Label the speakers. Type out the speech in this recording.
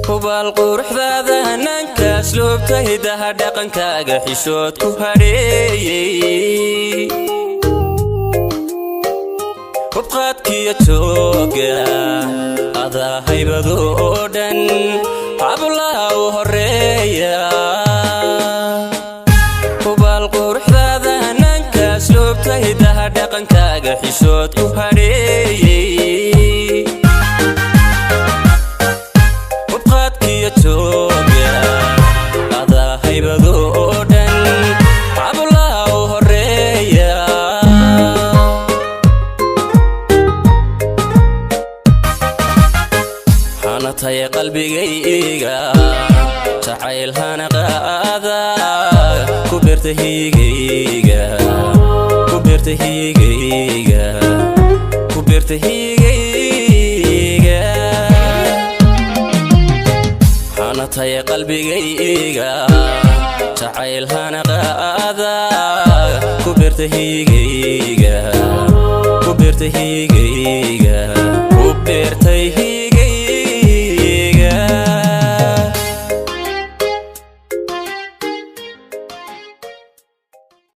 Speaker 1: hubal quruxdaada hananka asluubta hidaha dhaqankaaga xishood ku hadheeyay hubqaadkiyo jooga adaa haybado oo dhan hablaha u horeeya hubal quruxdaada hananka asluubta hidaha dhaqankaaga xishood ku hadheeyay hanatay qalbigayga jacayl hana qaada ku beerta higayga ku beerta higayga ku beerta higayga hanatay qalbigayga jacayl hana qaada ku beerta higayga ku beerta higayga ku beerta